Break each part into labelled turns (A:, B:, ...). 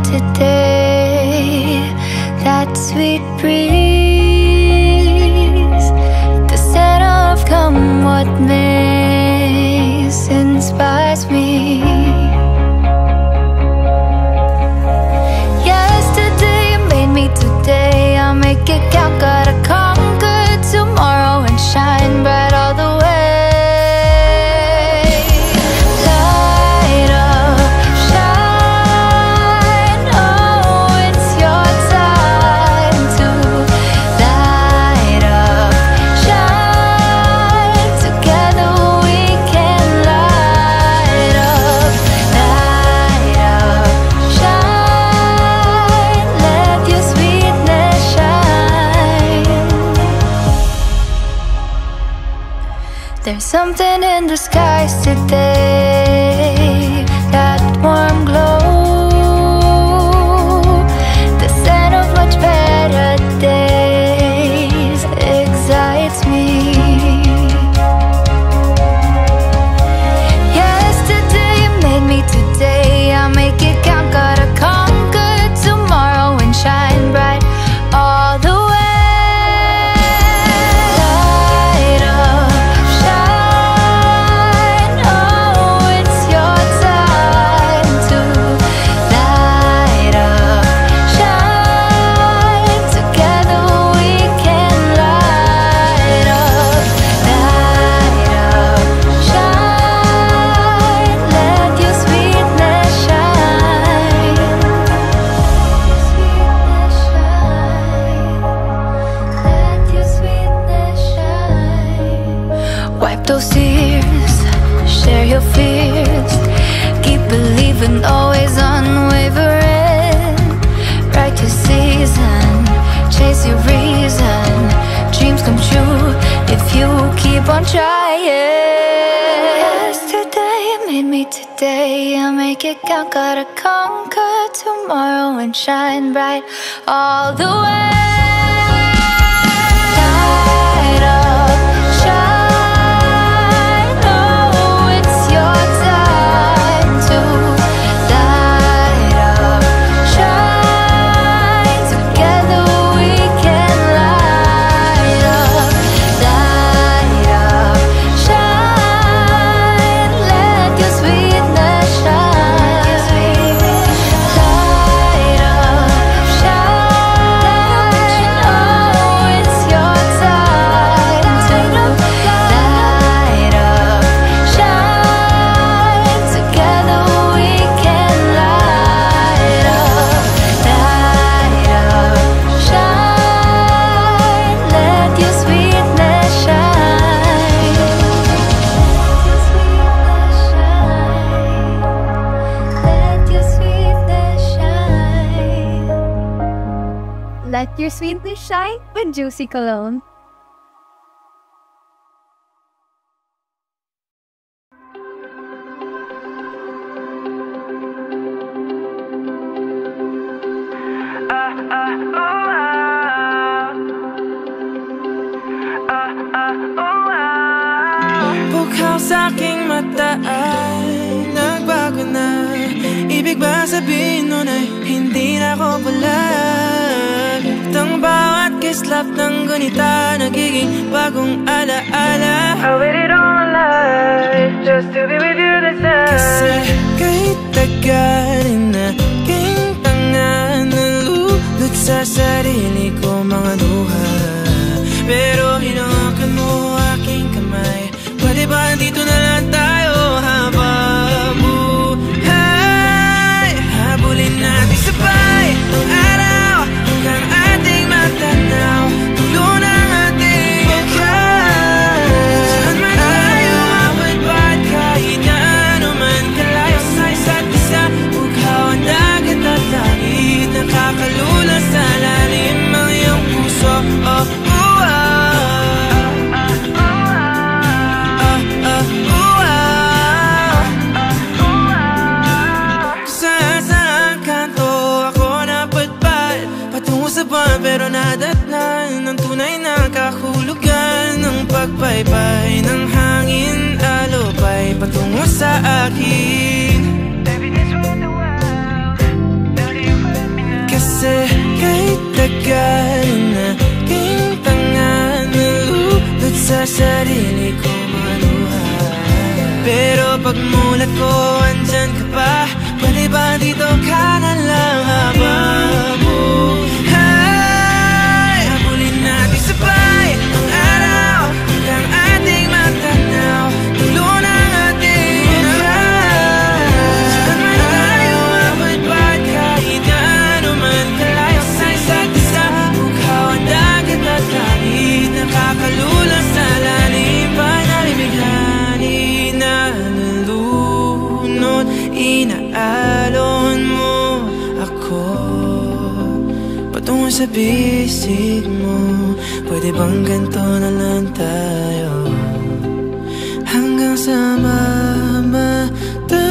A: today. That sweet breeze, the scent of come what may, inspires me. Yesterday you made me today. I'll make it count, gotta conquer tomorrow and shine bright all the way. There's something in the skies today, that warm glow, the scent of much better days excites me. Yesterday you made me today. I'll make it count, gotta conquer tomorrow and shine bright all the way. Those tears, share your fears, keep believing, always unwavering. Write your season, chase your reason. Dreams come true if you keep on trying. Yesterday you made me today. I'll make it count, gotta conquer tomorrow and shine bright all the way. Light up, shine.
B: Let your sweetness shine with Juicy Cologne.
C: Bukhaw sa aking mata ay nagbago na. Ibig ba sabihin nun ay hindi na ako bulag? Ang bawat kislap ng gunita nagiging bagong alaala. I waited all my life just to be with you this time. Kasi kahit tagal na aking tanga, nalulot sa sarili ko mga luha. Pero hinawakan mo aking kamay. Pwede ba dito na lang tayo habang buhay? Habulin natin sabay ang araw hanggang ating matanaw. Tulo ng ating bukas. Saan man tayo mapagpad, kahit na ano man kalayo sa isa't isa. Bughaw ang dagat at langit, nakakalula sa lalim ang iyong puso. Pero nadatnan ng tunay na kahulugan ng pagbaybay ng hangin, alupay patungo sa akin. Baby, this was the world. Now do you Kasi kahit tagal na king tanga, nalulot sa sarili ko maluhay. Pero pag mulat ko, andyan ka pa. Pwede ba dito ka na lang habang buhay? Habulin natin sabay ang araw hanggang ating matanaw. Tulo ng ating buhay. Saan man tayo abot-bat, kahit gaano man kalayo sa isa't isa. Bughaw ang dagat at langit, nakakalula sa lalim. Panalimighani na nalunod, inaalon mo ako patungo sa bisig mo. Pwede bang ganito na lang tayo hanggang sa mamatay?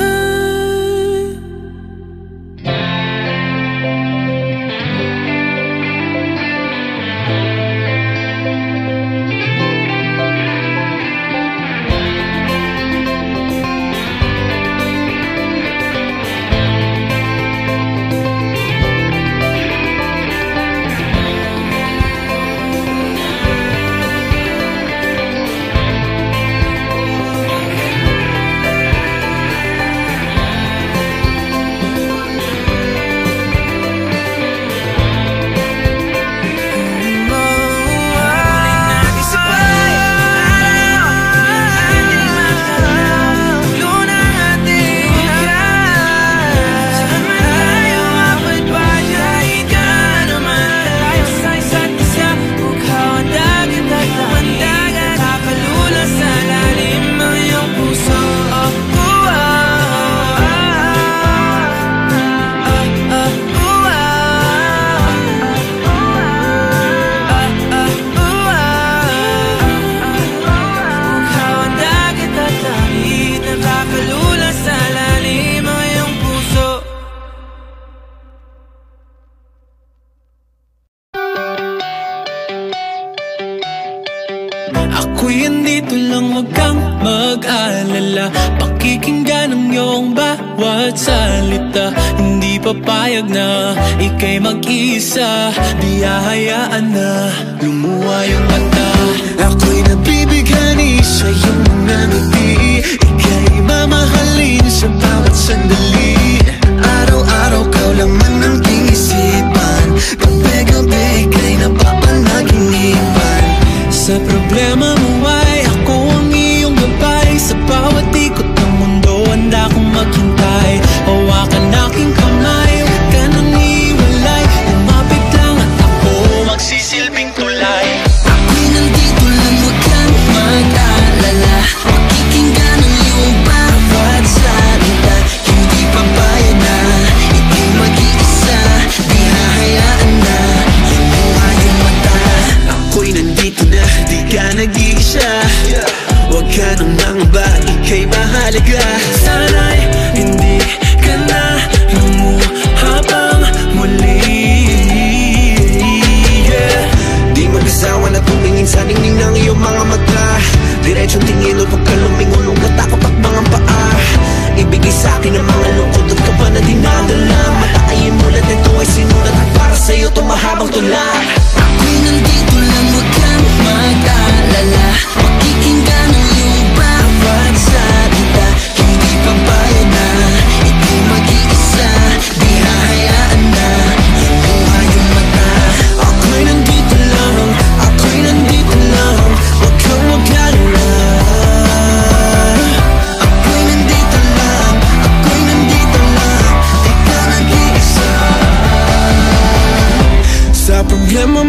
D: Ako'y andito lang, huwag kang mag-alala. Pakikinggan ang iyong bawat salita. Hindi papayag na ika'y mag-isa. Di hahayaan na lumuha yung mata. Ako'y nabibighani sa iyong mga ngiti. Ika'y mamahalin sa bawat sandali. Araw-araw ka laman ng king isipan. Gabi-gabi ika'y napapanaginipan. Sa problema mo ay ako ang iyong gabay. Sa bawat ikot ng mundo handa kong maghintay. Hawakan aking kamay, huwag ka nang iwalay. Lumapit lang at ako magsisilbing tulay. Ako'y nandito lang, huwag kang mag-alala. Pakikinggan ang iyong bawat salita. Hindi papayag na ika'y mag-iisa. Di hahayaan na lumuha yung mata. Ako'y nandito na, di ka nag-iisa. Huwag ka nang mangamba, ika'y mahalaga. Sana'y hindi ka na lumuhabang muli. Di mag-asawa na tumingin sa ningning ng iyong mga mata. Diretsong tingin o pagkalumingon, ang katakot at mga paa. Ibigay sa'kin ang mga lungkot at kaba na dinadala. Matakayin mulat nito ay sinulat at para sa'yo ito mahabang tula. Ako'y nandito lang, huwag kang mag-alala. Pakikinggan ang iyong bawat salita. Hindi papayag na ika'y mag-iisa. Di hahayaan na lumuha yung mata. Ako'y nandito lang, ako'y nandito lang. Huwag kang mag-alala. Ako'y nandito lang, ako'y nandito lang. Di ka nag-iisa. Sa problema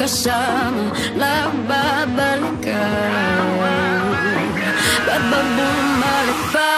E: magkasama, nagbabalik ka. Ba't ba bumalik pa?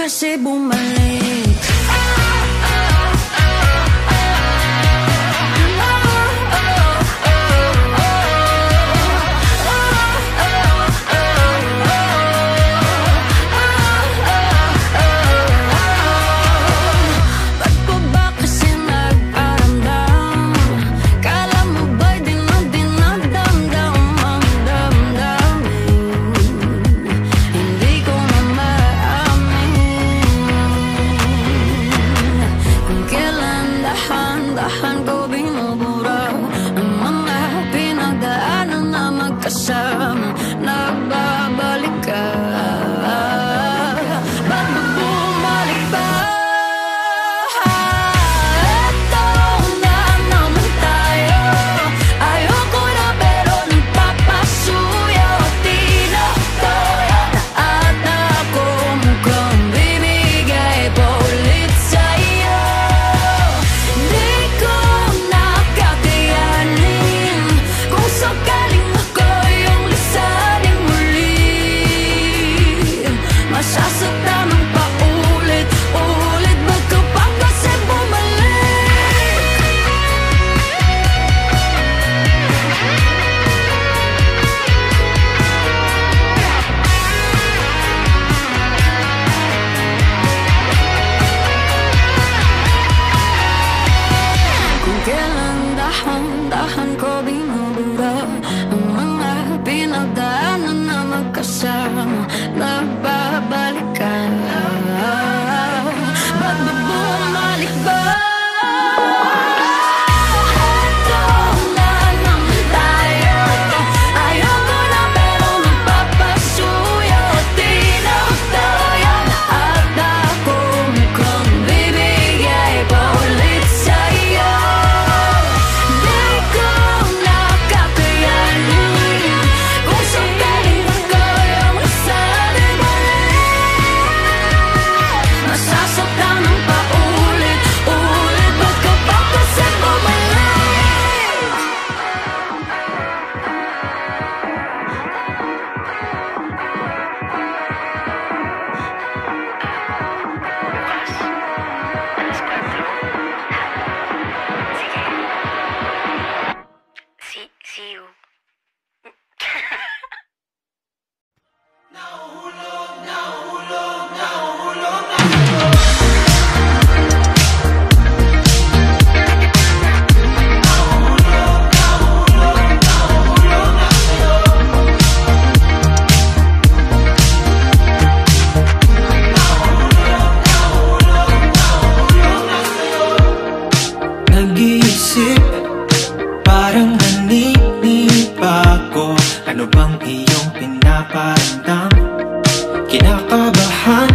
A: Kasi bumalik. Kasama, nagbabalik ka. Ba't ba bumalik ba? Eto na naman tayo. Ayoko na pero nagpapasuyo. Di na kaya na at ako mukhang bibigay pa ulit sa'yo. Di ko nakakayanin kung sakaling masasaktan ng paulit-ulit. Ba't ka pa kasi bumalik? Kung kailan dahan-dahan ko binubura ang mga pinagdaanan na magkasama, nagbabalik ka. Ba't ba bumalik ba? Eto na naman tayo. Ayoko na pero nagpapasuyo. Di na kaya na at ako mukhang bibigay pa ulit sa'yo. Di ko nakakayanin kung sakaling ako yung isa. Masasaktan ng paulit-ulit. Ba't ka pa kasi bumalik? See you.
C: Nag-iisip, parang naninip ako. Ano bang iyong pinaparamdam? Kinakabahan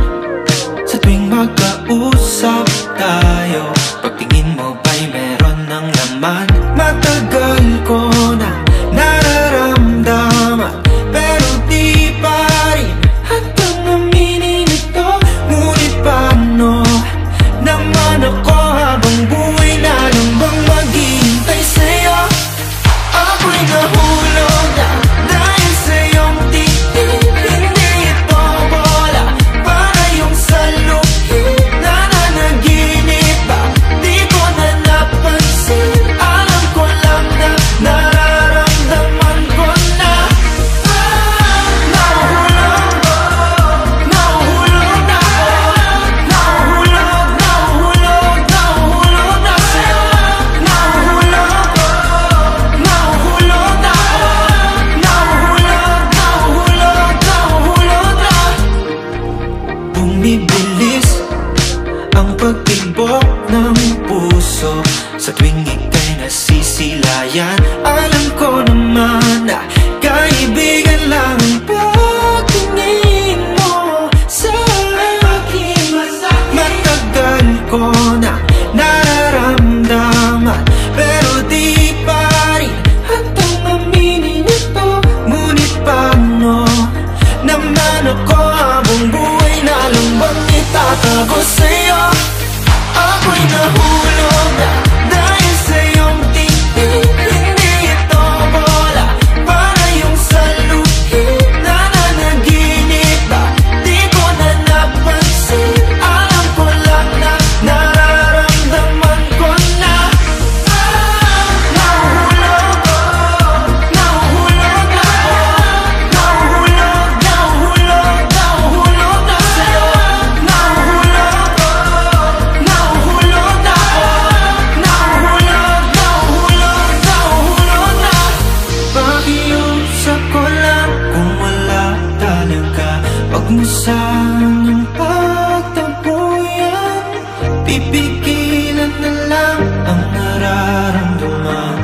C: sa tuwing magkausap tayo. Pagtingin mo ba'y meron ng laman? Matagal ko na nararamdaman, pero di pa rin hanggang aminin ito. Ngunit paano naman ako habang buhay na lang bang maghihintay sa'yo? Ako'y nahulog na dahil sa iyong titig. Hindi ito bola para yung saluhin. Nananaginip ba? Di ko na napansin. Alam ko lang na nararamdaman ko na nahuhulog na nahuhulog na sa'yo. Nahuhulog na bumibilis ang pagtibok ng puso sa tuwing ika'y nasisi silayan. Alam ko naman na kaibigan lang ang pagtingin mo sa akin. Matagal ko na nararamdaman, pero di pa rin handang aminin ito. Ngunit paano naman ako habang buhay na lang bang itatago sa'yo? Ako'y nahulog na dahil sa iyong tingin. Hindi ito bola para yung saluhin. Nananaginip ba? Di ko na napansin. Alam ko lang na nararamdaman ko na nahuhulog ko. Nahuhulog ako. Nahuhulog, nahuhulog, nahuhulog na sa'yo. Nahuhulog ko. Nahuhulog ako. Nahuhulog, nahuhulog, nahuhulog na. Pakiusap ko lang kung wala talaga, wag mo sanang pagtampuyan. Pipigilan na lang ang nararamdaman.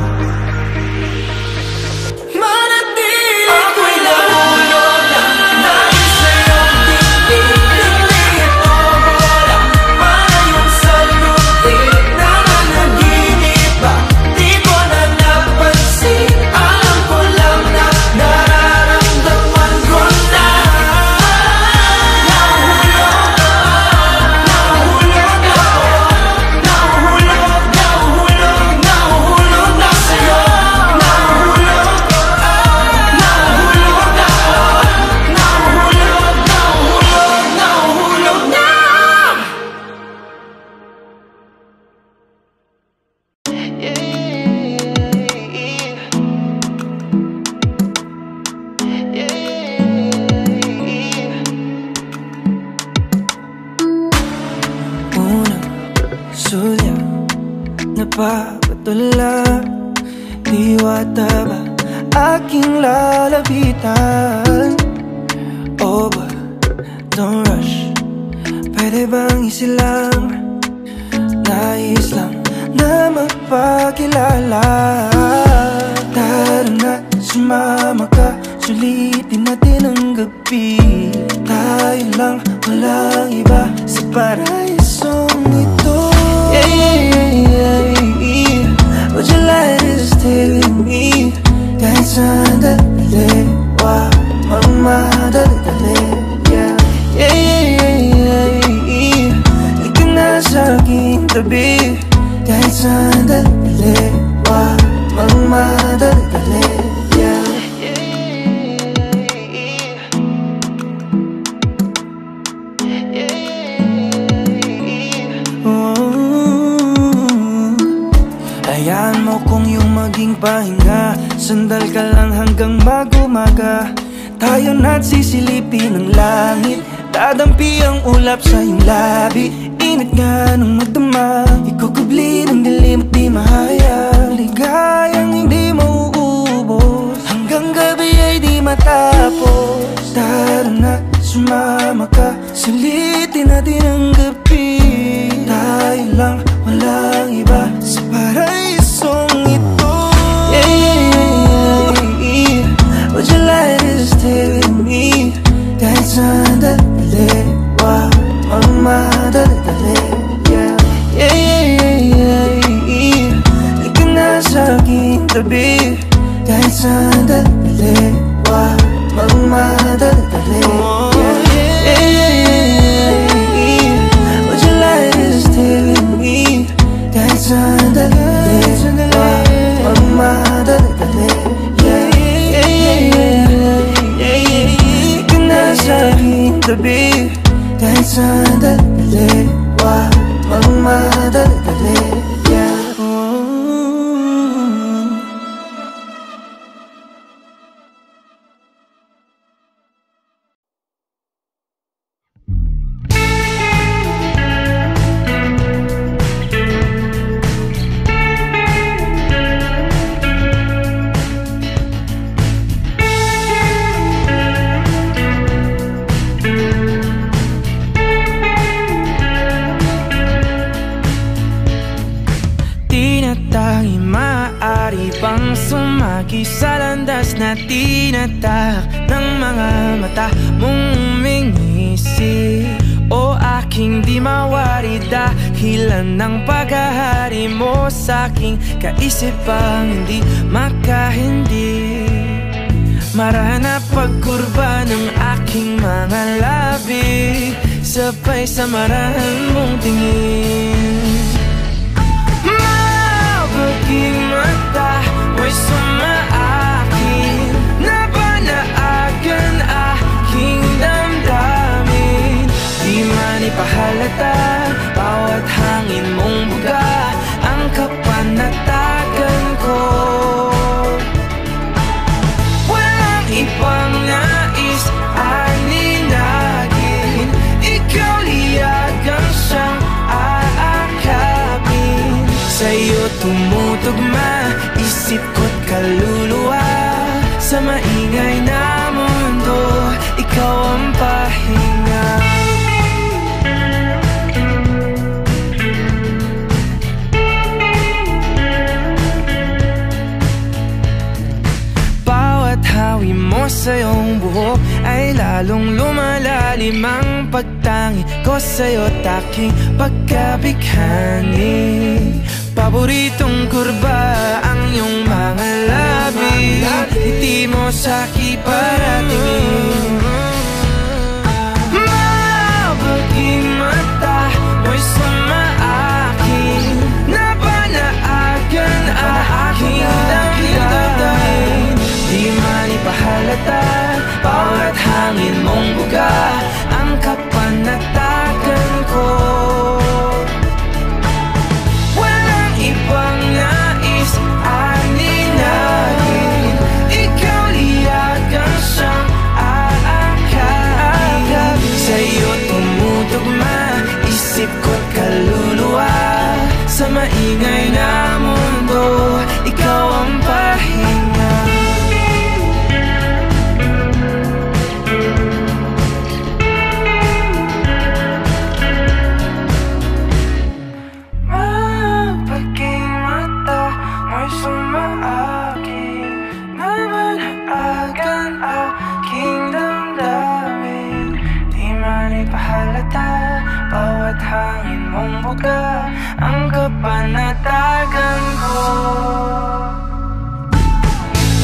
C: Manatili ako'y nahulog na dahil sa iyong tingin. Hindi ito bola para yung saluhin. Nananaginip ba? Di ko na napansin. Alam ko lang na nararamdaman ko na nahuhulog ako. Nahuhulog ako. Nahuhulog, nahuhulog, nahuhulog na sa'yo. Nahuhulog ko. Nahuhulog ako. Nahuhulog, nahuhulog, nahuhulog na. Unang sulya, napapatula. Diwata ba aking lalapitan? Oh, but don't rush. Pwede bang isilang? Nais lang na magpakilala. Tara na, sumama ka. Sulitin natin ang gabi. Tayo lang, walang iba sa paraisong ito. Yeah, yeah, yeah, yeah. Would you like to stay with me? Kahit sandali, wag magmadali. Yeah, yeah, yeah, yeah, yeah. Halika na sa aking tabi. Kahit sandali, wag magmadali. Yeah. Hayaan mo kung yung maging pahinga. Sandal ka lang hanggang mag-umaga. Tayo na't sisilipin ang langit. Dadampi ang ulap sa iyong labi. Init nga nung magdama. Ikukubli ng dilim at di mahayag. Ligayang hindi mauubos. Hanggang gabi ay di matapos. Tara na, sumama ka. Sulitin natin ang gabi. Tayo lang, walang iba sa paraisong ito. Yeah, yeah, yeah, yeah. Would you like to stay with me? Kahit sandali, wag magmadali. Yeah, yeah, yeah, yeah, yeah. Halika na sa aking tabi. Kahit sandali, wag magmadali. Yeah, yeah, yeah, yeah, yeah. Would you like to stay with me? Kahit sandali, wag magmadali. Yeah, yeah, yeah, yeah, yeah, yeah. Halika na sa aking tabi. Kahit sandali, wag magmadali. Yeah. maaari bang sumagi sa landas na tinatak ng mga mata mong umingisi? O aking di mawari dahilan ng paghahari mo sa'king kaisipang hindi makahindi. Marana pagkurba ng aking mga labi, sabay sa marahan mong tingin. Mabaging mata mo'y sumaakin, nabanaagan aking damdamin. Di man ipahalata, bawat hangin mong buga ang kapanatagan ko. Walang ibang nais aninagin, ikaw liyagang siyang aakapin. Sa'yo tumutugma isip ko't kaluluwa, sa maingay na mundo ikaw ang pahinga. Hawi mo sa iyong buhok ay lalong lumalalim ang pagtangi ko sa'yo't aking pagkabighani. Paboritong kurba ang iyong mga labi, hindi mo sa'ki paratingin. Mabaging mata mo'y sumaakin, nabanaagan aking damdamin. Di man ipahalata, bawat hangin mong buga ang kapanatagan ko. Walang ibang nais aninagin, ikaw liyagang siyang aakapin. Sa'yo tumutugma isip ko't kaluluwa, sa maingay na mundo ikaw ang pahinga. Hangin mong buga ang kapanatagan ko.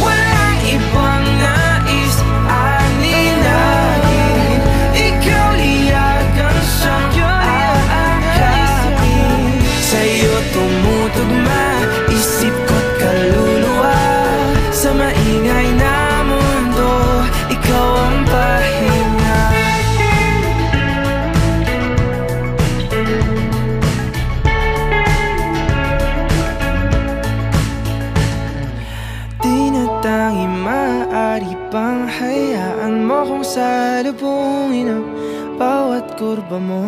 C: Walang ibang nais aninagin, ikaw liyagang siyang aakapin. Sa'yo tumutugma isip ko't kaluluwa, sa maingay na mundo ikaw ang pahinga. Tinatangi maaari bang hayaan mo kung salubungin ang bawat kurba mo?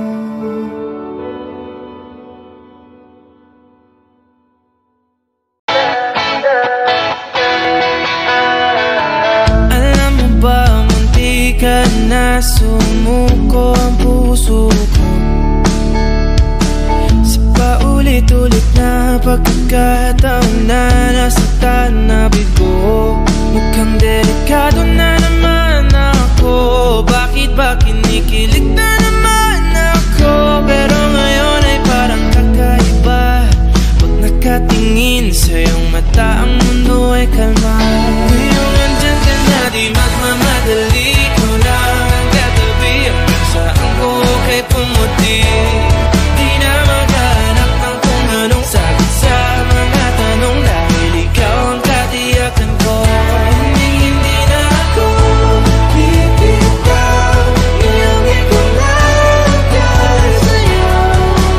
C: Alam mo ba, munti ka na sumuko ang puso ko sa paulit-ulit na pagkakataon na nasaktan na bigo. Mukhang delikado na naman ako, bakit ba kinikilig na naman ako? Pero ngayon ay parang kakaiba, pag nakatingin sa iyong mata ang mundo ay kalma. Ngayong andyan ka na di magmamadali, ko lang ang katabi hanggang saan ko kay pumuti. Di na maghanap ng kung anong sagot sa mga tanong, dahil ikaw ang katiyakan ko. Hindi na ako bibitaw, iyong ikaw lang dahil sa'yo.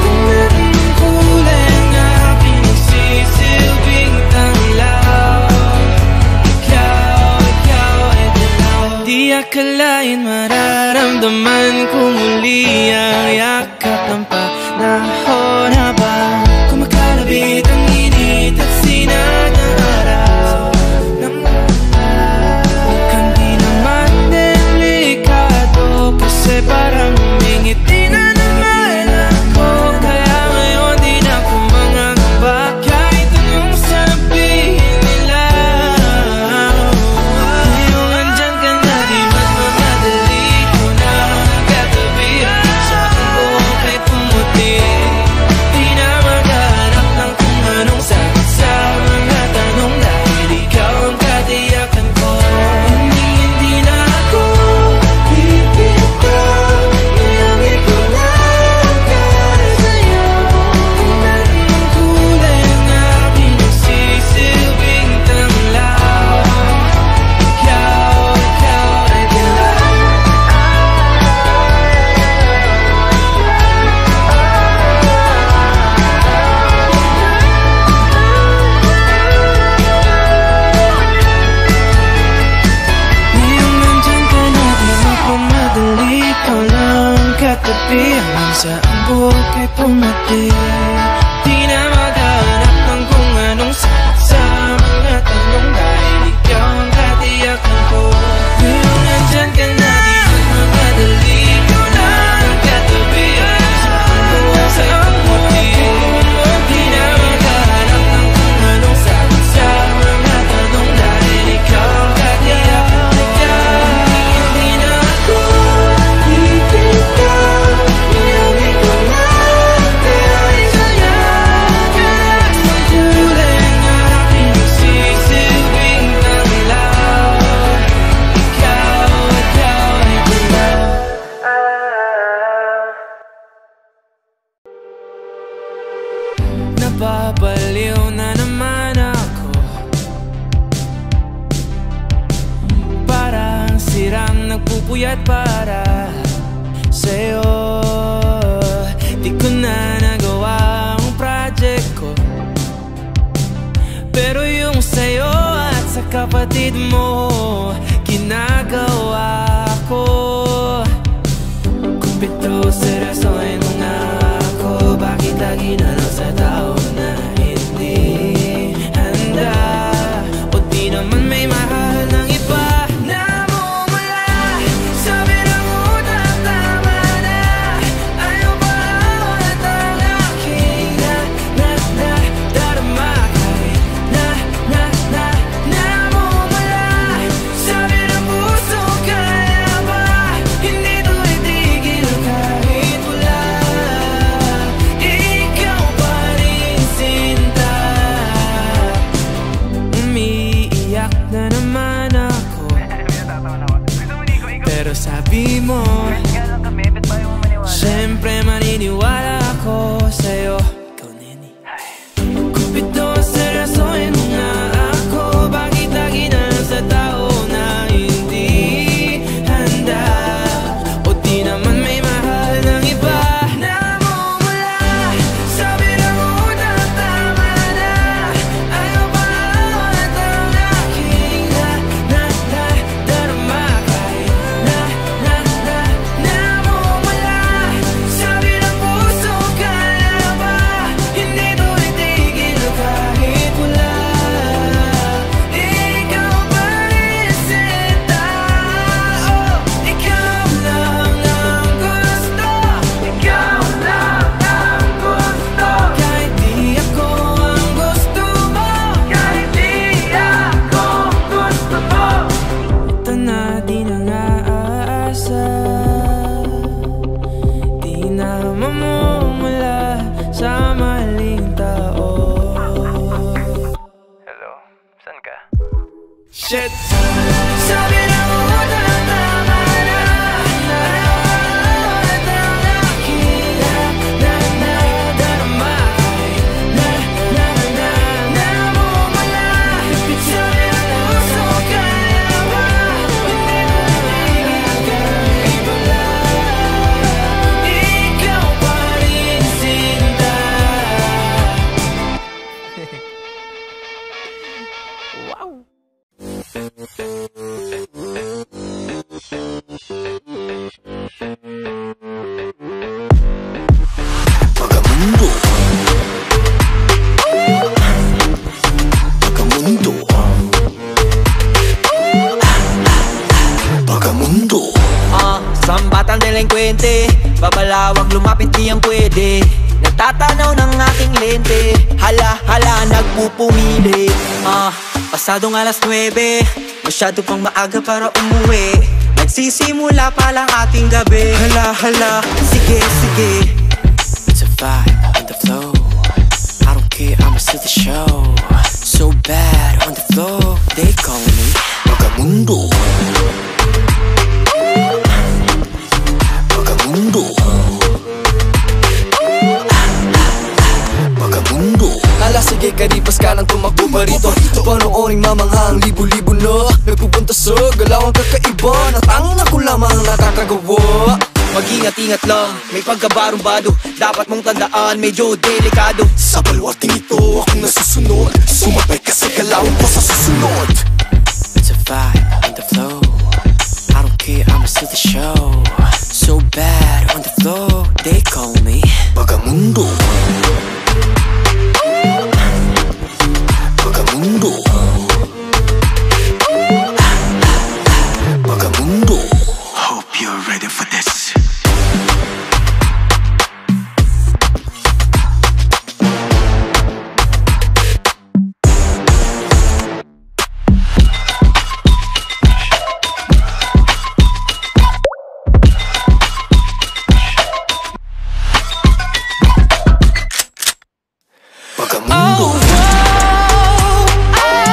C: Kung natin ang kulay ang aking nagsisilbing tanglaw, ikaw puyat para sa'yo. Di ko na nagawa ang project ko, pero yung sa'yo at sa kapatid mo ginagawa ko. Kumpito, seryoso ay mga ako. Bakit lagi na lang sa tao na hindi handa? O di naman may mahal ng iba. Namumula, sabi ng utak, tama na. Ayaw pa at ang aking darama kay namumula. Sabi ng puso, kaya ba hindi to itigil kahit wala? Ikaw pa rin, sinta. Umiiyak na naman ako, pero sabi mo siyempre maniniwala ako sa'yo. Ikaw, Neni. Kumpito, seryosohin mo nga ako. Bakit lagi na lang sa tao na hindi handa? O di naman may mahal ng iba. Namumula, sabi ng utak, tama na. Ayaw pa at ang aking darama kay namumula. Sabi ng puso, kaya ba hindi to itigil kahit wala? Ikaw pa rin, sinta. Oh, ikaw lang ang gusto. Ikaw lang ang gusto. Kahit di ako ang gusto mo. Kahit di ako gusto mo. Ito na, di na nga aasa. Di na mamumula sa maling tao.
F: Hello, saan ka?
C: Shit! Sabi ng utak, tama na. Ayaw at ang aking darama kay namumula. Sabi ng puso, kaya ba hindi mo itigil kahit wala? Ikaw pa rin, sinta. Wow!
D: Pagamundo. Pagamundo. Pagamundo.
G: Isang batang delinkwente, babalawag lumapit di ang pwede. Nagtatanaw ng aking lente, hala, nagpupumili. Pasadong alas 9, masyado pang maaga para umuwi. Nagsisimula pa lang ating gabi. Hala, sige.
C: It's a vibe on the flow. I don't care, I'ma see the show. So bad on the floor, they call me
D: Pagamundo. Pagamundo. Pagamundo.
G: Hala, sige, karipas ka lang tumakbo pa rito. Panooring mamanghang libo-libo na nagpupunta sa galawang kakaiba na tangina ko lamang nakakagawa. Mag-ingat-ingat lang, may pagkabarumbado. Dapat mong tandaan, medyo delikado.
D: Sa balwating ito akong nasusunod. Sumabay ka sa galawang ko sa susunod.
C: It's a vibe on the flow. I don't care, I'ma see the show. So bad on the floor, they call me
D: Pagamundo. Pagamundo. Pagamundo. Hope you're ready for this.
C: Oh,
D: Pagamundo.
C: I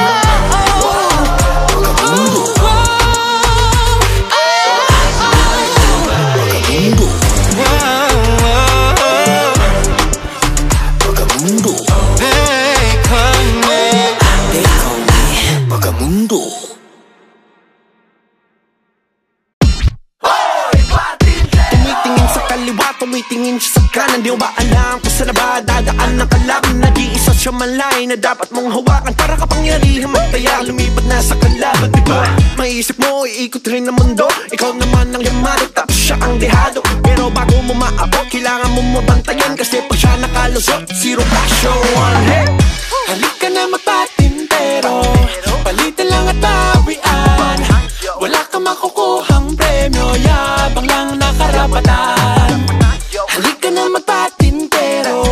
F: Hindi mo ba alam kung saan na ba dadaan ng kalaban? Nag-iisa siya malay na dapat mong hawakan para kapangyarihan magtaya, lumipad na sa kalaban, diba? Maisip mo, iikot rin ang mundo. Ikaw naman ang yamado, tapos siya ang dehado. Pero bago mo maabot, kailangan mo mabantayan. Kasi pag siya nakalusot, zero passion. Hey! Halika na magpatintero, palitan lang at bawian. Wala kang makukuhang premyo, yabang lang nakarapatan. Halika na magpatintero,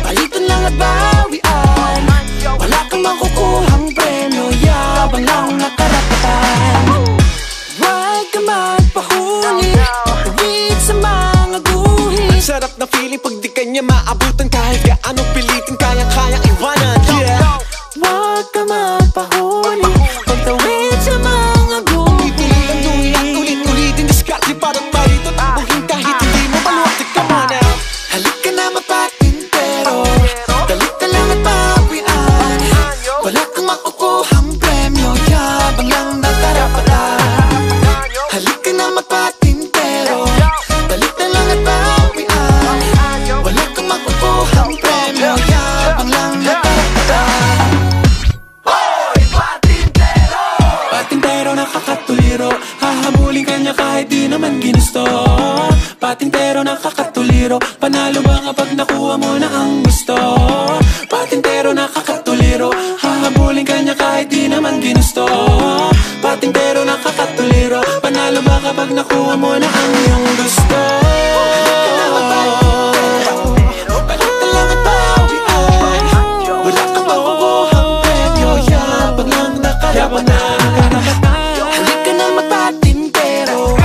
F: palitan lang at bawian. Wala kang makukuhang premyo, yabang lang nakarapatan. Huwag ka magpahuli, pagtawid sa mga guhit. Ang sarap na feeling pag di kanya maabutan. Kahit gaano pilitin, kayang-kayang iwanan. Yeah. Huwag ka magpahuli, pagtawid sa mga guhit. Tuloy ang ulit-ulitin, diskarte para't marito. Tabuhin kahit hindi mo maluwag, come on now. Halika na magpatintero, dalit na lang at bawian. Wala kang makukuhang premyo, yabang lang nakarapatan. Halika na magpatintero, dalit na lang at bawian. Wala kang makukuhang premyo, yabang lang nakarapatan. Hoy! Patintero! Patintero nakakatuliro, hahabulin ka niya kahit di naman ginusto. Patintero nakakatuliro, panalo ba kapag nakuha mo na ang gusto? Patintero nakakatuliro, hahabulin ka niya kahit di naman ginusto. Patintero nakakatuliro, panalo ba kapag nakuha mo na ang iyong gusto? Palitan lang at bawian. Wala kang makukuhang premyo, yabang lang nakarapatan. Halika na magpatintero,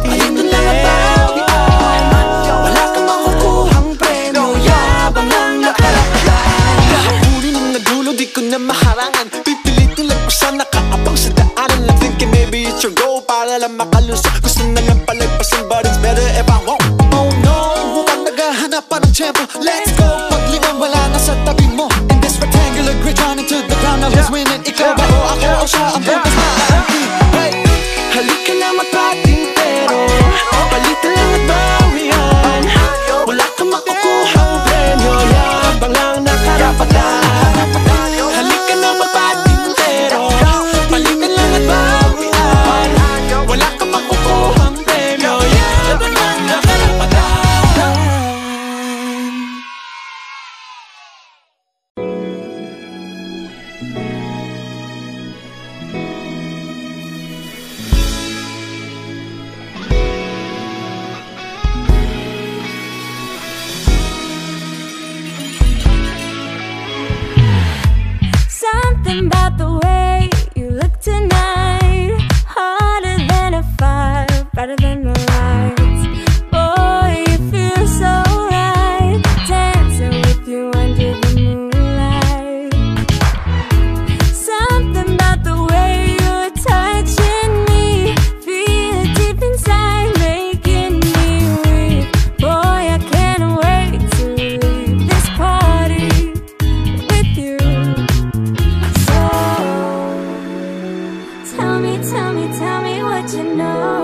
F: palitan lang at bawian. Wala kang makukuhang premyo, yabang lang nakarapatan. Kahabulin ng nagulo, di ko na maharangan. Pipilit kong lagpasan, nakaabang sa daanan. Lang thinking maybe it's your goal, para lang makalusok. Gusto na lang palagpasan, but it's better if I won't. Oh no, mukhang naghahanap pa ng tempo. Let's go, paglimang wala na sa tabi mo. In this rectangular grid, running to the ground. Now who's winning? Ikaw ba o ako o siya? Ang focus na hey! Halika na magpatintero, palitan lang at bawian. Wala kang makukuhang premyo, yabang lang nakarapatan. Halika na magpatintero, palitan lang at bawian. Wala kang makukuhang premyo, yabang lang nakarapatan.
E: Something about the way you look tonight, harder than a fire, brighter than the lights. Boy, you feel so right, dancing with you under the moonlight. Something about the way you're touching me, feel it deep inside, making me weak. Boy, I can't wait to leave this party with you. So tell me what you know.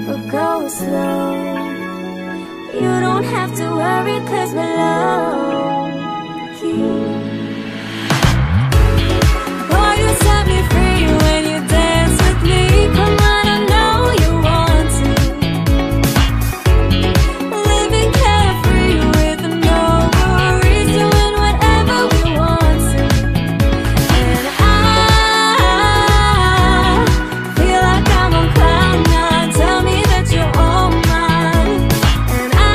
E: But go slow. You don't have to worry, 'cause we're low key. Boy, you set me free when you dance with me. Come on, I know you want to. Living carefree with no worries, doing whatever we want to. And I feel like I'm on cloud nine. Tell me that you're all mine. And I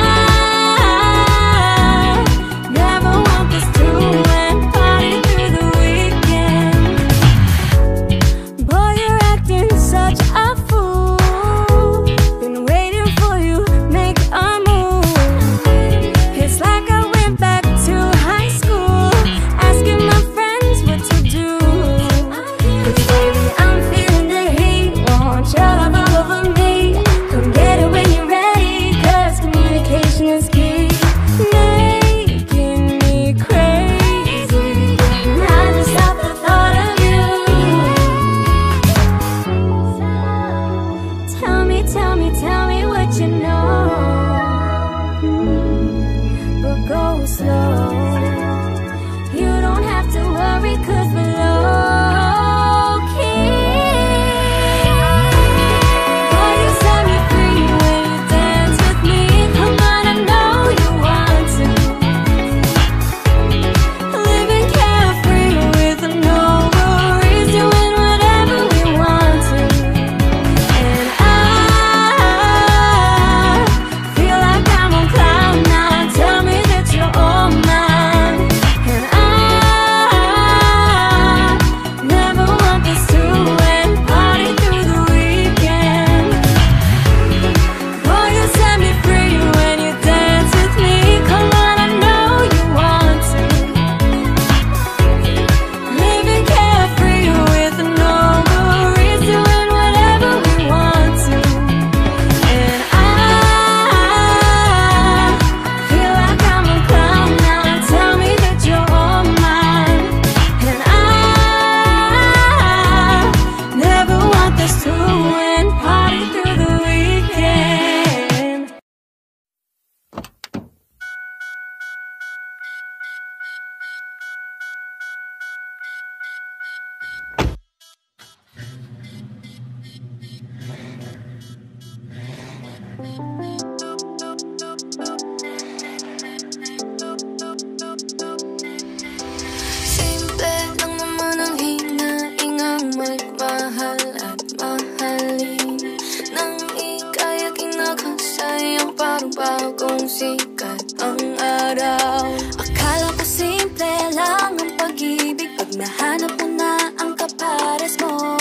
E: bagong sikat ang araw. Akala ko simple lang ang pag-ibig, pag nahanap mo na ang kapares mo.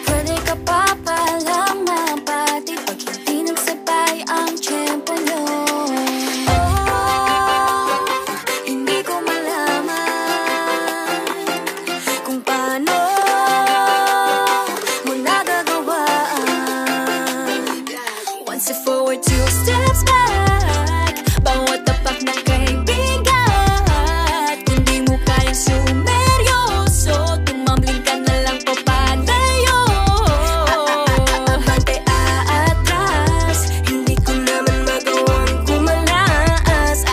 E: Pwede ka pa palang mapati pag hindi nagsabay ang tiyempo nyo. Hindi ko malaman kung paano mo nagagawaan. One step forward, two steps back. Bawat tapak na kaibigan, hindi mo kayang sumeryoso, tumambling ka na lang papalayo. Abante aatras, hindi ko naman magawang kumalas.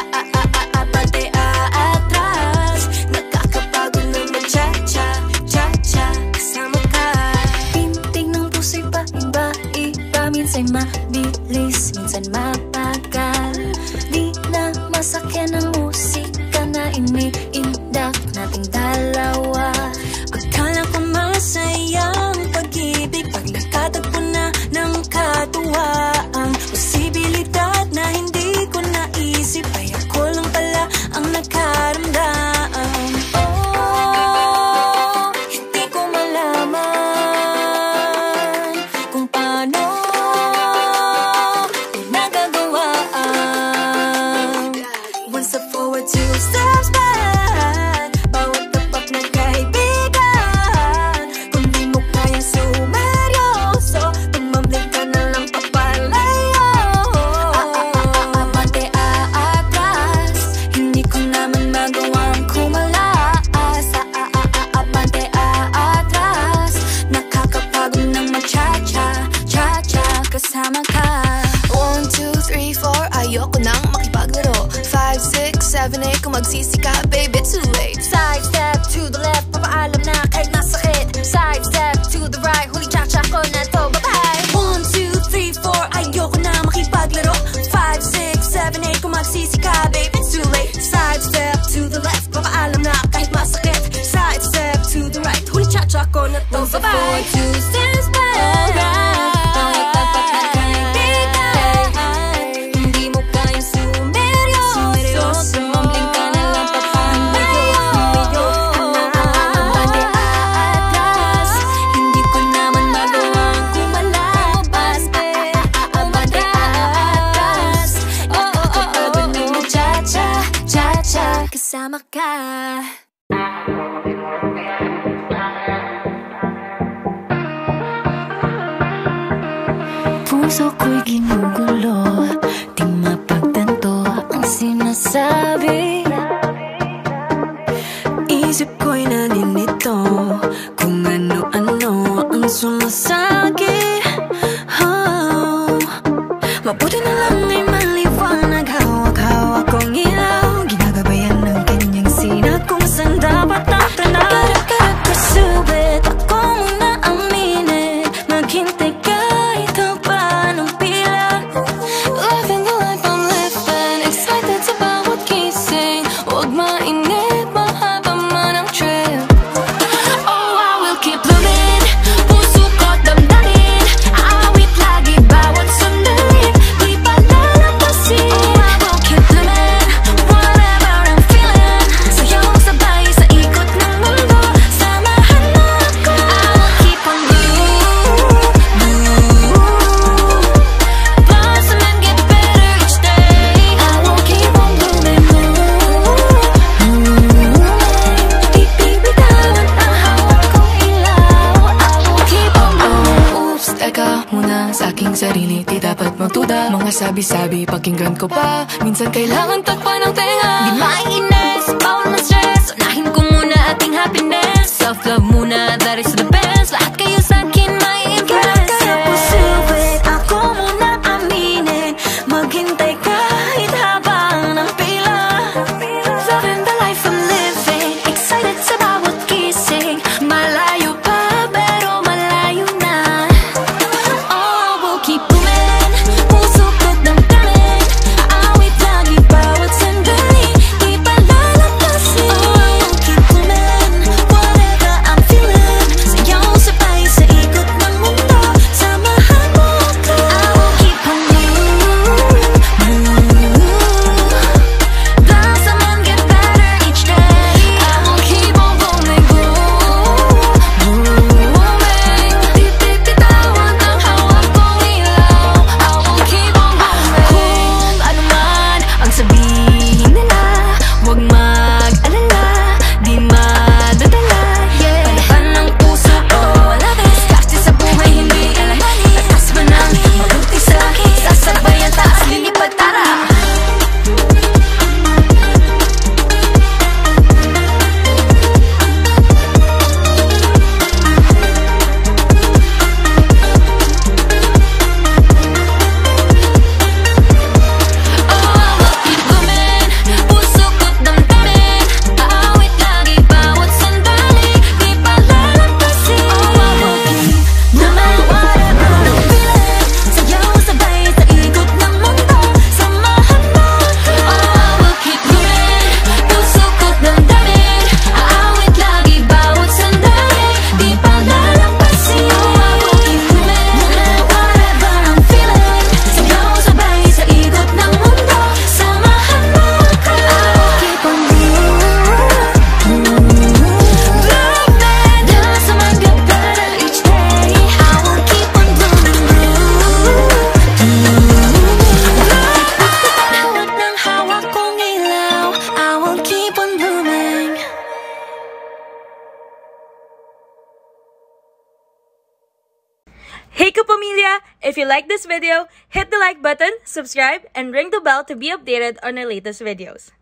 E: Abante aatras, nakakapagod naman cha-cha, cha-cha, kasama ka. Pintig ng puso'y pa-iba-iba, minsan mabilis, minsan mapagal. Di na masakyan ang musika na iniindak nating dalawa. Akala ko masayang pag-ibig pag nakatagpo na ng katuwaan. Posibilidad na hindi ko naisip ay ako lang pala ang nakaramdam. Oh, hindi ko malaman kung paano ko nagagawaan. One step forward, two steps back. Bawat tapak na kaibigan, kung di mo kayang sumeryoso, tumambling ka na lang papalayo. Abante aatras, hindi ko naman magawang kumalas. Abante aatras, nakakapagod ng mag-cha-cha, cha-cha, kasama ka.
A: 1, 2, 3, 4, ayoko nang makipaglaro. 5, 6, 7, 8, kung magsisi ka, baby, too late.
E: Side step to the left, papaalam na kahit masakit. Side step to the right, huli cha-cha ko na to, bye-bye. 1, 2, 3, 4, ayoko na makipaglaro. 5, 6, 7, 8, kung magsisi ka, baby, it's too late. Side step to the left, papaalam na kahit masakit. Side step to the right, huli cha-cha ko na to, bye-bye. 2 steps back, bawat tapat na kaibigan, hindi mo kayang sumeryoso, tumambling ka na lang papalayo. Abante aatras, hindi ko naman magawang kumalabas. Abante aatras, nakakapagod ng mag-cha-cha, cha-cha, kasama ka. Puso ko'y ginugulo, di mapagtanto ang sinasabi. Isip ko'y naninito kung ano-ano ang sumasagi. Oh, mabuti na lang ay maliwanag, hawak-hawak kong ilaw, ginagabayan ng kanyang sinag kung saan dapat ang tanaw. Gotta pursue it, ako muna aminin, maghintay kahit ang panong pila.
A: Living the life I'm living, excited sa bawat gising. Huwag mainit, mahaba man ang trip. Oh, I will keep moving, puso ko't damdamin. Awit lagi bawat sandali, di pa lalampasin. Oh, I will keep living, whatever I'm feeling. Sayang sabay sa ikot ng mundo, samahan mo ako. I will keep on blossom and get better each day. I will keep on blooming. Di bibitawan ang hawak kong ilaw. I will keep on blooming. Oops, teka muna sa aking sarili, di dapat magtuda. Mga sabi-sabi, pakinggan ko pa. Minsan kailangan takpan ng tenga. Di maiinis, bawal ma-stress. Unahin ko muna ating happiness. Self-love muna, that is the best. Lahat kayo sa akin mai-impress.
E: Gotta pursue it, ako muna aminin, maghintay kahit habang ng pila.
A: Loving the life I'm living, excited sa bawat gising. Malayo pa pero malayo na. Oh, we'll keep moving, puso ko't damdamin. Awit lagi bawat sandali, di pa
H: Hey Kapamilya! If you like this video, hit the like button, subscribe, and ring the bell to be updated on our latest videos.